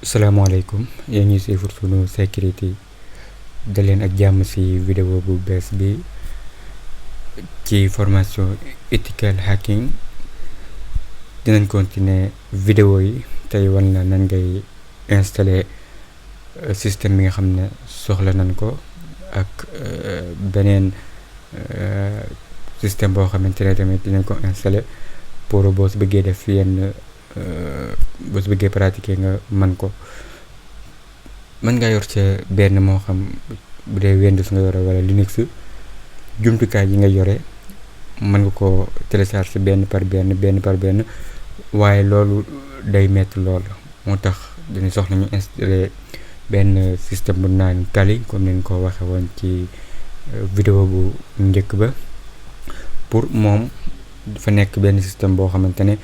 salaamaaleykum yéen ñuy suivre sunu sécurité da leen ak jàmm ci vidéo bu bees bi ci formation ethical hacking dinañ continuer vidéo yi tey wan na nan ngay installer système bi nga xam ne soxla nañ ko ak beneen système boo xamante ne tamit dinañ ko installer pour boo si bëggee def yenn boo si bëggee pratiquer nga mën ko mën ngaa yor ca benn moo xam bu dee Windows nga yore wala Linux jumtukaay yi nga yore mën nga ko télécharger benn par benn waaye loolu day metti lool moo tax dañuy soxla ñu installer benn système bu naan Kali comme ni ko waxe woon ci vidéo bu njëkk ba pour moom dafa nekk benn système boo xamante ne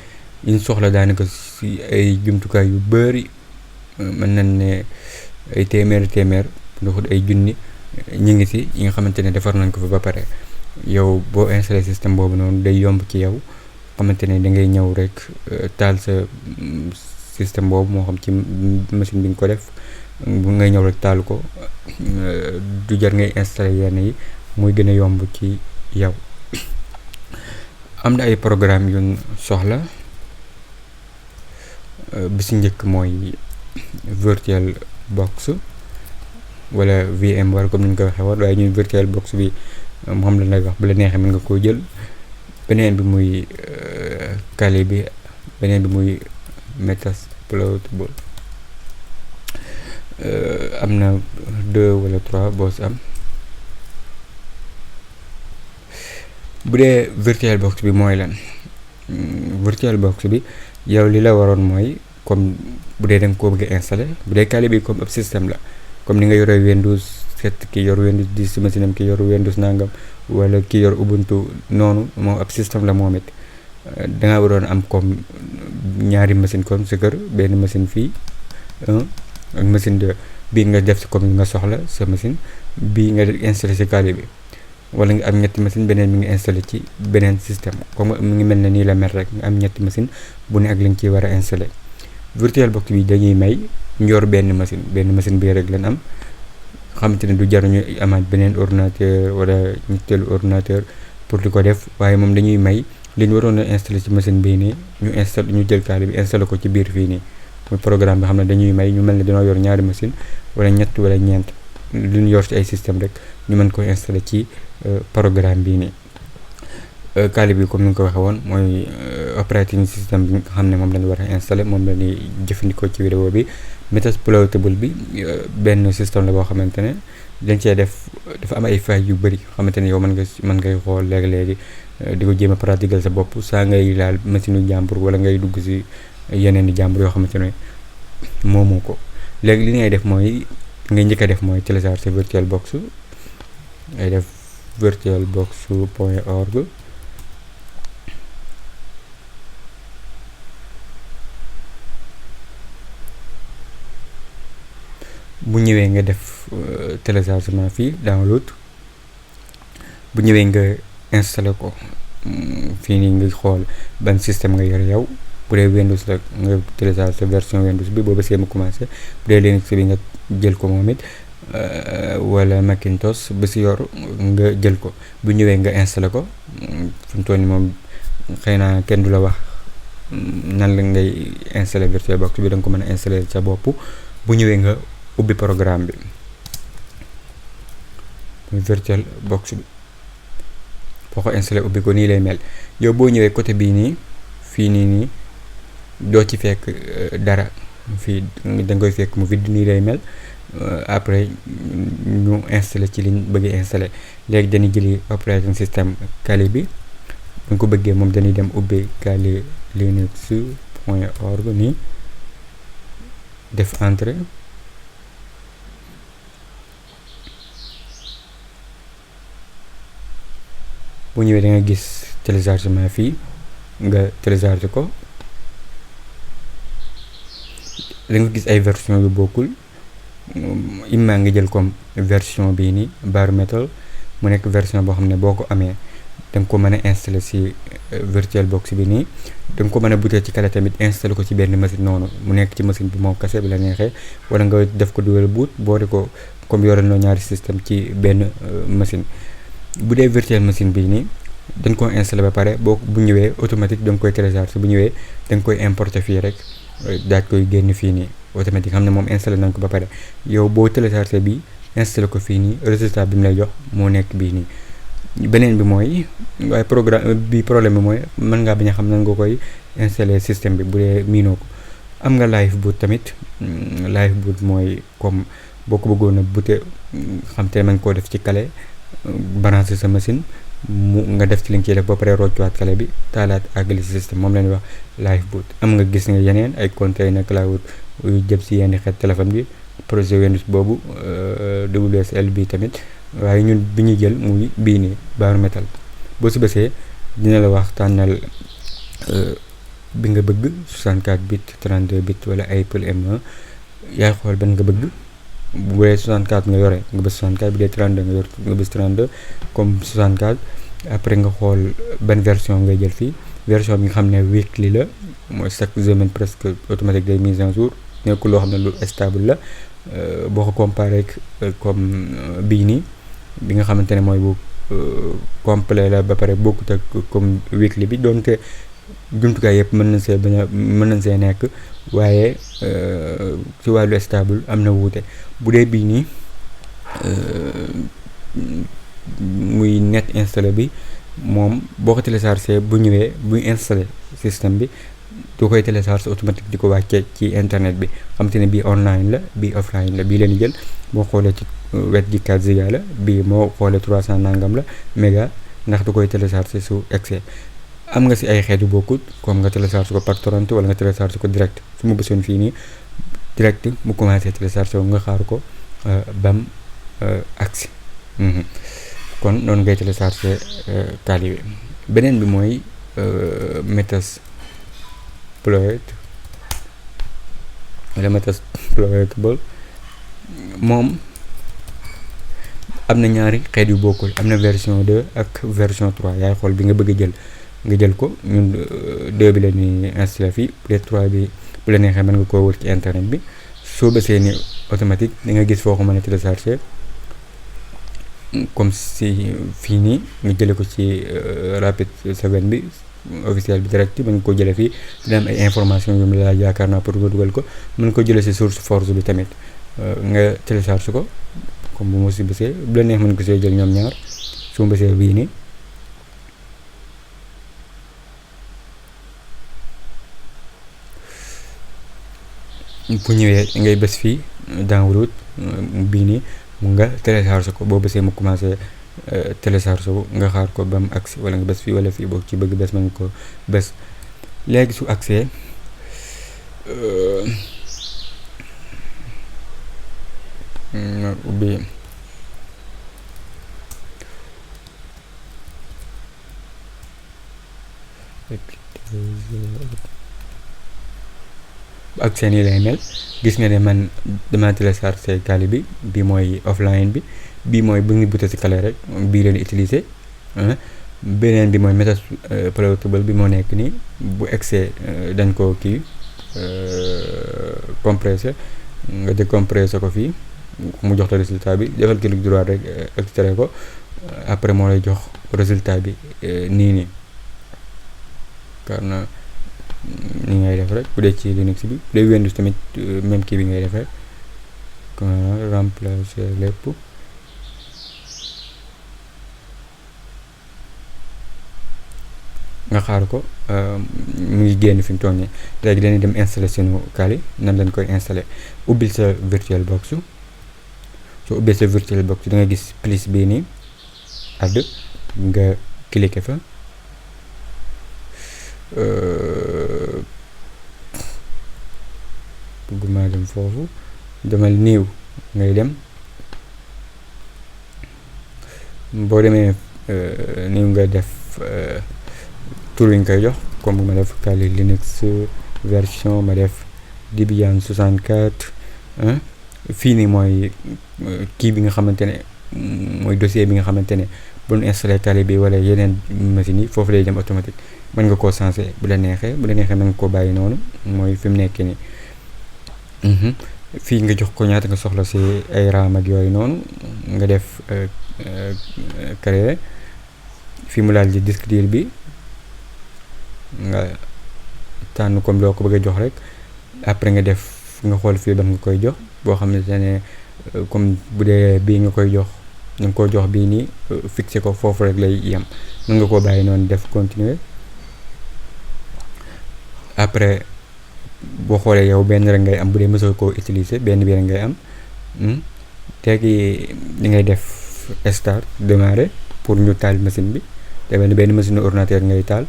ñu soxla daanaka ci ay jumtukaay yu bari mën nañ ne ay téeméer ndoxut ay junni ñu ngi ci yi nga xamante ne defar nañ ko fa ba pare yow boo installé système boobu noonu day yomb ci yow xamante ne da ngay ñëw rek taal sa système boobu moo xam ci machine bi nga ko def bu ngay ñëw rek taal ko du jar ngay installé yenn yi muy gën a yomb ci yow. am na ay programme yu soxla bi ci njëkk mooy VirtualBox wala VMware comme ni ñu ko waxee woon waaye ñun VirtualBox bi moom la lay wax bu la neexee mën nga koo jël beneen bi muy Kali bi beneen bi muy Metasploitable am na 2 wala 3 boo si am bu dee VirtualBox bi mooy lan VirtualBox bi yow li la waroon mooy comme bu dee da nga koo bëgg a installé bu dee Kali bi comme ab système la comme ni nga yore Windows 7 ki yor Windows 10 ci machine am ki yor Windows nangam wala ki yor Ubuntu noonu moom ab système la moom it da nga waroon am comme ñaari machine comme sa kër benn machine fii ak machine de bii nga def ci comme nga soxla sa machine bii nga installé ci Kali bi wala nga am ñetti machine beneen mi nga installé ci beneen système comme mu ngi mel ne nii la mel rek nga am ñetti machine bu ne ak li nga ciy war a installé VirtualBox bi dañuy may njor benn machine bii rek lañ am xamante ne du jar ñu amaat beneen ordinateur wala ñetteelu ordinateur pour di ko def waaye moom dañuy may li ñu waroon a installé ci machine bii nii ñu jël Kali bi installé ko ci biir fii nii muy programme bi xam ne dañuy may ñu mel ne dañoo yor ñaari machine wala ñett wala ñeent li ñu yor ci ay système rek ñu mën ko installé ci programme bii nii. Kali bi comme ni nga ko waxee woon mooy operating system bi nga xam ne moom lañu war a installé moom la ñuy jëfandikoo ci vidéo bi. Metasploitable bi benn système la boo xamante ne dañ cee dafa am ay failles yu bëri xamante ne yow mën ngay xool léegi di ko jéem a pratiquer sa bopp saa ngay laal machine u jàmbur wala ngay dugg ci yeneen i jàmbur yoo xamante ne moomoo ko léegi li ngay def mooy ngay njëkk a def mooy télécharger VirtualBox ngay def virtualbox.org bu ñëwee nga def téléchargement fii download bu ñëwee nga installé ko fii nii nga xool ban système nga yore yow bu dee Windows la nga téléchargé version Windows bi booba see mu commencé bu dee Linux bi nga jël ko moom it wala Macintosh ba si yor nga jël ko bu ñëwee nga installé ko fi mu toll nii moom xëy na kenn du la wax nan la ngay installé VirtualBox bi da nga ko mën a installé sa bopp bu ñëwee nga ubbi programme bi muy VirtualBox bi boo ko installé ubbi ko nii lay mel yow boo ñëwee côté bii nii fii nii doo ci fekk dara fii da nga koy fekk mu vide nii lay mel après ñu installé ci liñ bëgg installé léegi dañuy jëli operating system Kali bi bu ko bëggee moom dañuy dem ubbi Kali linux.org nii def entrée bu ñëwee da nga gis téléchargement fii nga téléchargé ko da nga gis ay version yu bokkul imma nga jël comme version bii nii bare metal mu nekk version boo xam ne boo ko amee da nga ko mën a installer si VirtualBox bi nii da nga ko mën a butee ci kale tamit installer ko ci benn machine noonu mu nekk ci machine bi moom kese bi la neexee wala nga def ko dual boot boole ko comme yore noo ñaari système ci benn machine. bu dee virtual machine bii nii dañ ko installer ba pare boo bu ñëwee automatique da nga koy télécharger bu ñëwee da nga koy importer fii rek daaj koy génn fii nii automatique xam ne moom installer nañ ko ba pare yow boo télécharger bi installer ko fii nii résultat bi mu lay jox moo nekk bii nii. beneen bi mooy waaye programme bi problème bi mooy mën ngaa bañ a xam nan nga koy installer système bi bu dee miinoo ko. am nga live boot tamit live boot mooy comme boo ko bëggoon a boote xam te mën koo def ci clé brancher sa machine mu nga def ci li nga ciy def ba pare roccuwaat clé bi taalaat àggali si système moom la ñuy wax live boot. am nga gis nga yeneen ay container cloud yu jëm si yenn xeet téléphone bi projet Windows boobu WSL bi tamit waaye ñun bi ñu jël muy bii nii bare metal boo si bësee dina la wax tànnal bi nga bëgg 64 bit 32 bit wala Apple M1 yaay xool ban nga bëgg bu dee 64 nga yore nga bës 64 bu dee 32 nga yor nga bës 32 comme 64 après nga xool ban version ngay jël fii version bi nga xam ne weekly la mooy chaque semaine presque automatique day mise en jour nekkul loo xam ne lu stable la boo ko comparé comme bii nii bi nga xamante ne mooy bu complet la ba pare bokkut ak comme weekly bi donte jumtukaay yëpp mën nañ see nekk waaye ci wàllu stable am na wuute bu dee bii nii muy net installé bi moom boo ko téléchargé bu ñëwee buy installé système bi du koy téléchargé automatique di ko wàcce ci internet bi xam te ne bii online la bii offline la bii leen jël boo xoolee ci wet gi 4 giga la bii moo xoolee 300 nangam la méga ndax du koy téléchargé su excès. am nga si ay xeetu bokkut comme nga télécharge ko par torrent wala nga télécharge ko direct su ma bësoon fii nii direct mu commencé télécharge nga xaar ko bam agsi kon noonu ngay télécharge Kali bi. beneen bi mooy Metasploit wala Metasploitable moom am na ñaari xeet yu bokkul am na version 2 ak version 3 yaay xool bi nga bëgg a jël nga jël ko ñun 2 bi la ñuy installé fii peut-être 3 bi bu la neexee mën nga koo wër ci internet bi soo bësee ni automatique di nga gis foo ko mën a télécharger comme si fii nii nga jële ko ci Rapid7 bi officiel bi direct mën nga ko jële fii dina am ay information yu mu la yaakaar naa pour nga dugal ko mën ko jële si source force bi tamit nga télécharge ko comme bu ma si bësee bu la neex mën ko see jël ñoom ñaar su ma bësee bii nii bu ñëwee ngay bës fii download bii nii mu nga télécharge ko boo bësee mu commencé télécharge ko nga xaar ko ba mu agsi wala nga bës fii wala fii boo ci bëgg bës mën nga ko bës léegi su agsee ubbi ak seen yi lay mel gis nga ne man dama téléchargé Kali bi bii mooy offline bi bii mooy bu ngi bute si Kali rek bii leen utiliser beneen bi mooy Metasploitable bi moo nekk nii bu excès dañ ko kii compressé nga décompressé ko fii mu jox la résultat bi defal clic droit rek extrait ko après moo lay jox résultat bi nii nii karna ni ngay def rek bu dee ci Linux bi bu dee Windows tamit même kii bi ngay def rek remplacer lépp nga xaar ko mu ngi génn fi mu toll nii léegi dañuy dem installation Kali nan lañ koy installé ubbil sa VirtualBox soo ubbee sa VirtualBox da nga gis plus bii nii add nga cliquer fa bëgguma dem foofu demal new ngay dem boo demee new nga def tur yi nga koy jox comme ma def Kali Linux version ma def Debian 64 fii nii mooy kii bi nga xamante ne mooy dossier bi nga xamante ne bu ñu installé tali bi wala yeneen machines yi foofu lay dem automatique mën nga koo sensé bu la neexee mën nga koo bàyyi noonu mooy fi mu nekk nii. fii nga jox ko ñaata nga soxla si ay raam ak yooyu noonu nga def créer fii mu laal di disque dur bi nga tànn comme loo ko bëgg a jox rek après nga def nga xool fii ban nga koy jox boo xam ne comme bu dee bii nga koy jox nga ko jox bii nii fixé ko foofu rek lay yem mën nga koo bàyyi noonu def continuer après boo xoolee yow benn rek ngay am bu dee mësoo koo utiliser benn bi rek ngay am léegi li ngay def start démarrer pour ñu taal machine bi te benn machine ordinateur ngay taal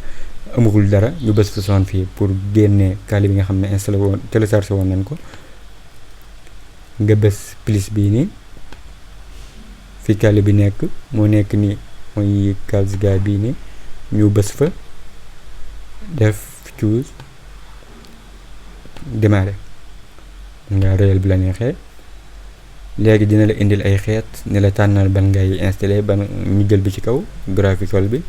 amagul dara ñu bës fa son fii pour génne kali bi nga xam ne installé woon téléchargé woon nañ ko nga bës plus bii nii fii kali bi nekk moo nekk nii mooy Calzga bii nii ñu bës fa def choose démarrer nga réel bi la neexee léegi dina la indil ay xeet ne la tànnal ban ngay installé ban ñu jël bi ci kaw graphical bi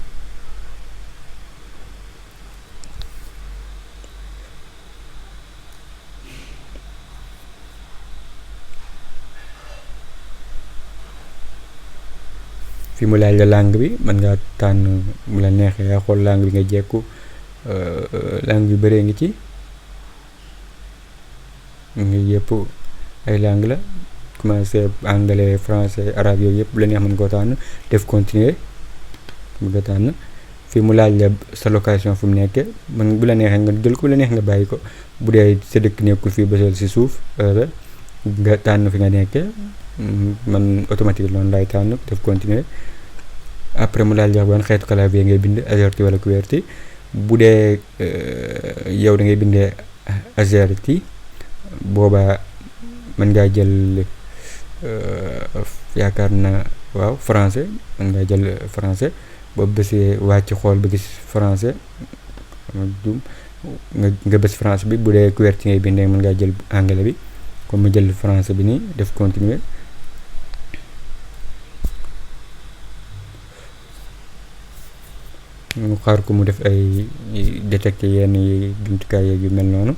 fi mu laaj la langue bi mën nga tànn mu la neexee yaa xool langue bi nga jekku langue yu bëree ngi ci ngi yëpp ay langue la commencé anglais français arabe yooyu yëpp bu la neex mën koo tànn def continuer bu nga tànn fii mu laaj la sa location fu mu nekkee man bu la neexee nga jël ko bu la neex nga bàyyi ko bu dee sa dëkk nekkul fii bësal si suuf nga tànn fi nga nekkee man automatique loolu lay tànn def continuer après mu laaj la ban xeetu clavier ngay bind AZERTY wala QWERTY bu dee yow da ngay bindee AZERTY boobaa mën ngaa jël yaakaar na waaw français mën ngaa jël français boobu bësee wàcc xool ba gis français nga bës français bi bu dee QWERTY ngay bindee mën ngaa jël anglais bi comme ma jël français bi nii def continuer ñu xaar ko mu def ay détecté yenn yi jumtukaay yeeg yu mel noonu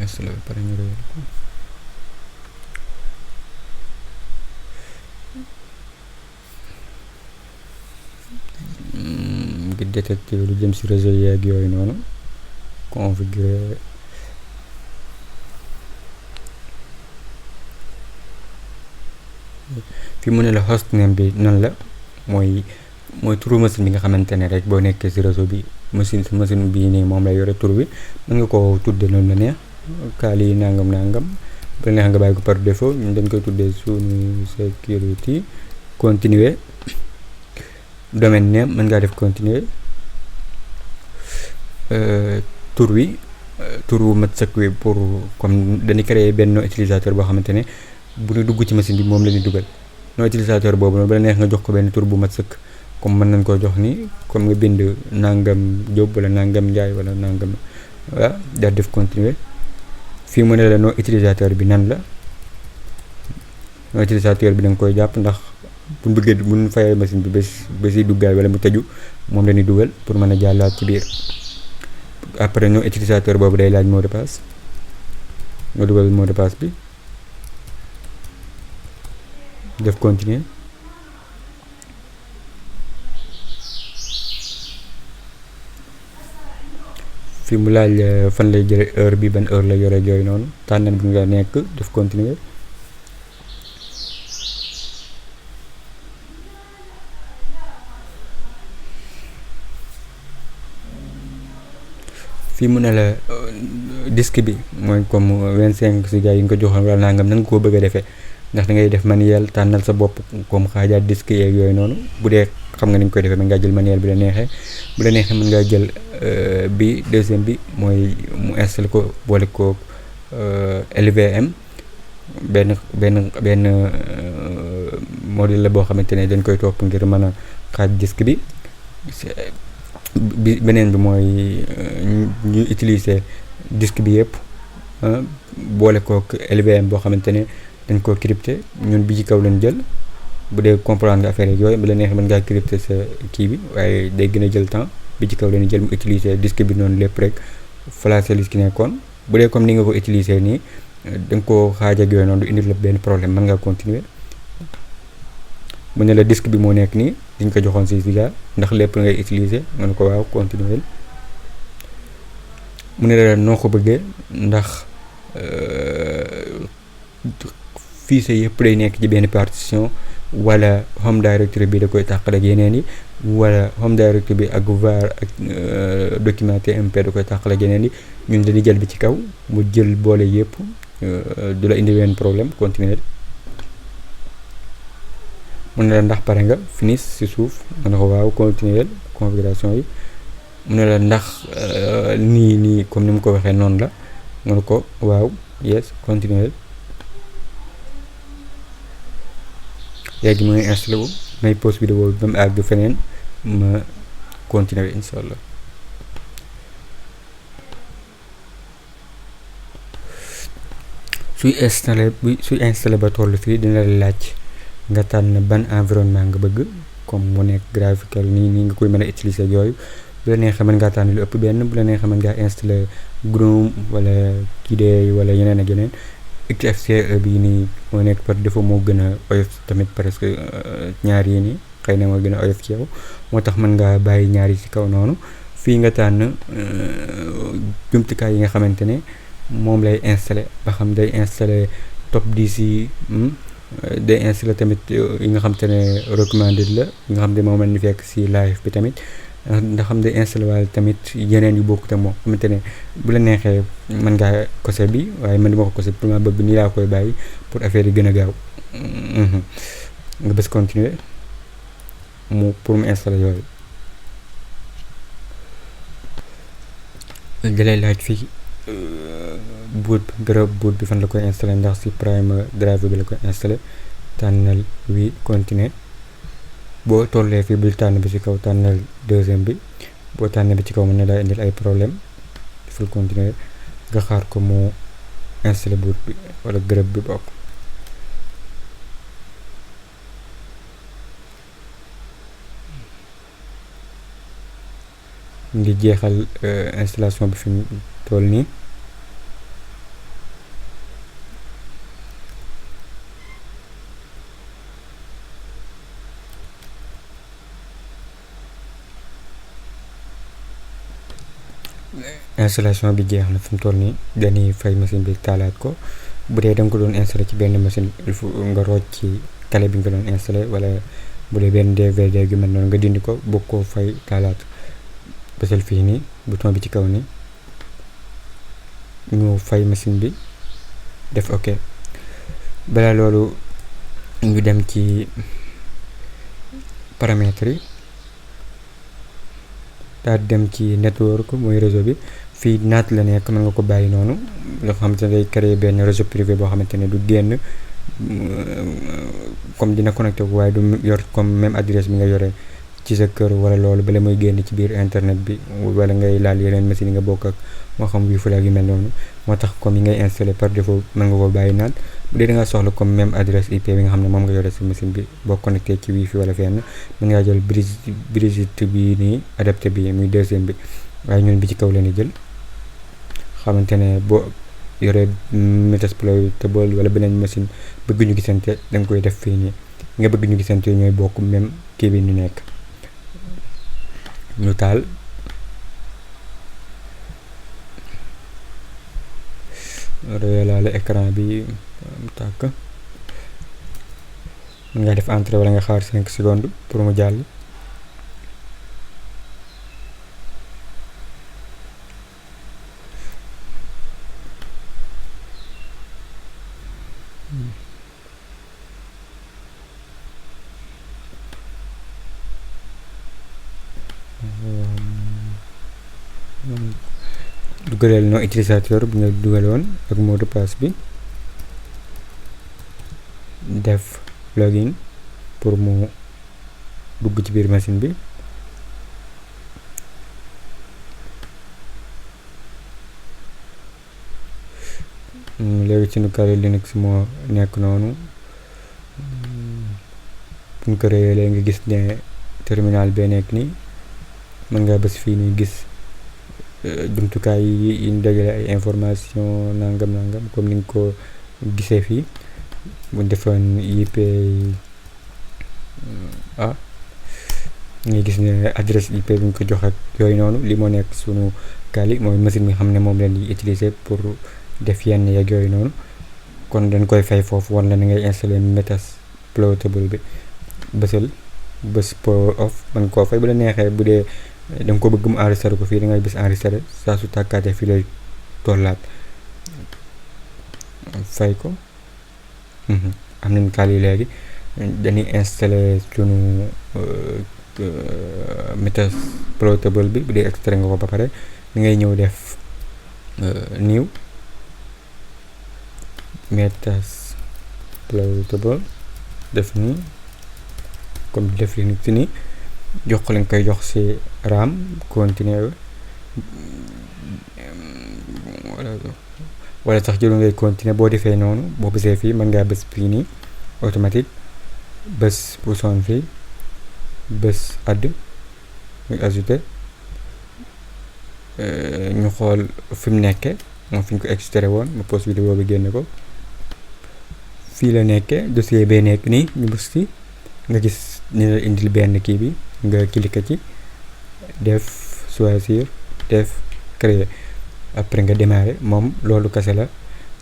installé ba pare ñu réyal ko ngir détecté lu jëm ci réseau yeeg yooyu noonu configurer fi mu ne la hostname bi nan la mooy turu machine bi nga xamante ne rek boo nekkee ci réseau bi machine bii nii moom lay yore tur bi mën nga ko tudde noonu la neex kaali nangam ba neex nga bàyyi ko par défaut ñun dañ koy tuddee Sunu Security continuer domaine name mën ngaa def continuer tur wi tur wu mat sëkk wi pour comme dañuy créer benn nom utilisateur boo xamante ne bu ñu dugg ci machine bi moom la ñuy dugal nom utilisateur boobu noonu ba la neex nga jox ko benn tur bu mat sëkk comme mën nañ koo jox ni comme nga bind nangam Diop wala nangam Ndiaye wala nangam waaw daal def continuer fii mu ne la nom utilisateur bi nan la nom utilisateur bi da nga koy jàpp ndax bu bëggee bu ñu fayee machine bi ba si duggaay wala mu tëju moom la ñuy dugal pour mën a jàllaat ci biir après nom utilisateur boobu day laaj mot de passe nga dugal mot de passe bi def continuer fi mu laaj fan lay jëlee heure bi ban heure la yore jooy noonu tànnal bi nga nekk def continuer fii mu ne la disque bi mooy comme 25 giga yi nga ko joxoon wala nangam nan nga koo bëgg a defee ndax da ngay def manuel tànnal sa bopp comme xaajaat disque yeeg yooyu noonu bu dee xam nga ni nga koy defee mën ngaa jël manuel bi la neexee bu la neexee mën ngaa jël bi deuxième bi mooy mu installé ko boole ko LVM benn modèle la boo xamante ne dañ koy topp ngir mën a xaaj disque bi beneen bi mooy ñu utiliser disque bi yëpp boole kook LVM boo xamante ne dañ koo crypté ñun bi ci kaw lañ jël bu dee comprendre nga affaire yooyu bu la neexee mën ngaa crypté sa kii bi waaye day gën a jël temps bi ci kaw lañu jël mu utiliser disque bi noonu lépp rek flasher li ci nekkoon bu dee comme ni nga ko utiliser nii da nga koo xaaj ak yooyu noonu du indil la benn problème mën ngaa continuer mu ne la disque bi moo nekk nii diñ ko joxoon 6 giga ndax lépp ngay utiliser nga ne ko waaw continuer mu ne la noo ko bëggee ndax fichier yëpp day nekk ci benn partition wala home directory bi da koy tàqale ak yeneen yi wala home directory bi ak var ak document tmp da koy tàqale ak yeneen yi ñun dañuy jël bi ci kaw mu jël boole yëpp du la indi wenn problème continuer mu ne la ndax pare nga finish ci suuf nga ne ko waaw continuer configuration yi mu ne la ndax nii comme ni mu ko waxee noonu la nga ne ko waaw yes continuer léegi mu ngi installé wu may pause vidéo bi ba mu àgg feneen ma continuer incha allah suy installé ba toll fii dina la laaj nga tànn ban environnement nga bëgg comme mu nekk graphical nii nga koy mën a utiliser yooyu bu la neexee mën ngaa tànn lu ëpp benn bu la neexee mën ngaa installé GNOME wala KDE wala yeneen ak yeneen XFCE bii nii moo nekk par défaut moo gën a oyof tamit presque ñaar yi nii xëy na moo gën a oyof ci yow moo tax mën ngaa bàyyi ñaar yi ci kaw noonu fii nga tànn jumtukaay yi nga xamante ne moom lay installé ba xam day installé top 10 yi day installé tamit yi nga xamante ne recommanded la yi nga xam ne moom la ñu fekk si live bi tamit ndax xam day installé waale tamit yeneen yu bokkut ak moom xamante ne bu la neexee mën ngaa kose bi waaye man duma ko kose pour ma bëgg nii laa koy bàyyi pour affaire yi gën a gaaw nga bës continuer pour mu installé yooyu dalay laaj fii boot bi fan la koy installé ndax si prime drive bi la koy installé tànnal wi continuer boo tollee fii bul tànn bi ci kaw tànnal deuxième bi boo tànnee bi ci kaw mën na laa indil ay problème ful continuer nga xaar ko mu installé boot bi wala gërëb bi bokk ngi jeexal installation bi fi mu toll nii installation bi jeex na fi mu toll nii dañuy fay machine bi taalaat ko bu dee da nga ko doon installé ci benn machine il faut nga rooj ci clé bi nga doon installé wala bu dee benn DVD gi mel noonu nga dindi ko bëgg koo fay taalaat bësal fii nii bouton bi ci kaw nii ñu fay machine bi def ok balaa loolu ñu dem ci paramètres yi daal dem ci network mooy réseau bi fii naat la nekk mën nga ko bàyyi noonu nga xamante ne day créer benn réseau privé boo xamante ne du génn comme dina connecté waaye du yor comme même adresse bi nga yore ci sa kër wala loolu bala muy génn ci biir internet bi wala ngay laal yeneen machine yi nga bokk ak moo xam wi fulaak yu mel noonu moo tax comme yi ngay installé par défaut mën nga ko bàyyi naat bu dee da nga soxla comme même adresse IP bi nga xam ne moom nga yore sa machine bi boo connecté ci wifi wala fenn mën ngaa jël Brigitte bi nii adapté bi muy deuxième bi waaye ñun bi ci kaw la ni jël xamante ne boo yore Metasploitable wala beneen machine bëgg ñu gisante da nga koy def fii nii nga bëgg ñu gisante ñooy bokk même kii bi ñu nekk ñu taal royalaale écran bi mu tàkk mën nga def entrée wala nga xaar 5 secondes pour mu jàll dugaleel no utilisateur bi nga dugaloon ak mot de passe bi def login pour mu dugg ci biir machine bi. léegi sunu kali Linux moo nekk noonu. buñ ko réyee léegi nga gis ne terminal bee nekk nii, mën nga bës fii nii gis jumtukaay yi ñu dajale ay information nangam comme ni nga ko gisee fii. buñ defoon IP nga gis ne adresse IP bi ñu ko jox ak yooyu noonu. li moo nekk sunu kali mooy machine bi xam ne moom leen di utiliser pour def yenn yeeg yooyu noonu. kon dañ koy fay foofu wan la na ngay installer Metasploitable bi. bës power off man koo fay bu la neexee. bu dee da nga ko bëgg mu enregistré ko fii da ngay bës enregistré saa su tàkkaatee fii lay tollaat. fay ko. am nañ kali léegi dañuy installer sunu Metasploitable bi. bu dee extrait nga ko ba pare da ngay ñëw def new Metasploitable def nii comme def li nit nii jox ko lañ koy jox ci RAM continuer wala sax jëlu ngay continuer. boo defee noonu boo bësee fii mën ngaa bës fii nii automatique bës bouton fii bës add muy ajouter ñu xool fi mu nekkee moom fi ñu ko extrait woon ma pause vidéo bi génne ko. fii la nekkee dossier bee nekk nii ñu bës ci nga gis ni la indil benn kii bi nga cliquer ci def choisir def créer après nga démarrer. moom loolu kese la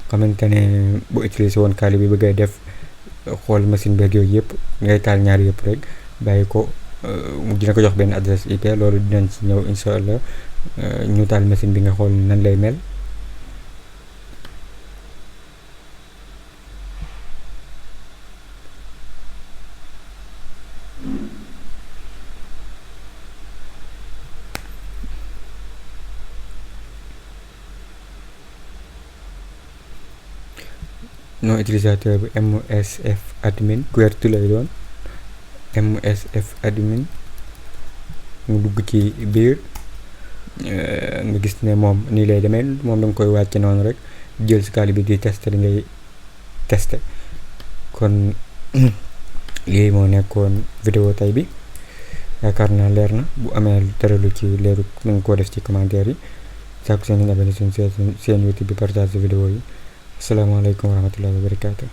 xamante ne bu utiliser woon kali bi bëgg a def xool machine beeg yooyu yëpp ngay taal ñaari yëpp rek bàyyi ko. dina ko jox benn adresse IP loolu dinañ ci ñëw incha allah. ñu taal machine bi nga xool nan lay mel. nom utilisateur bi MSF admin QWERTY lay doon. MSF admin mu dugg ci biir nga gis ne moom nii lay demee. moom da nga koy wàcce noonu rek jël si kali bi di tester li ngay tester. kon lii moo nekkoon vidéo tay bi yaakaar naa leer na. bu amee dara lu ci leeru na nga koo def ci commentaire yi. sàkku seen abonné seen YouTube bi partage vidéo yi. asalaamaaleykum wa rahmatullahi wa barakaatu.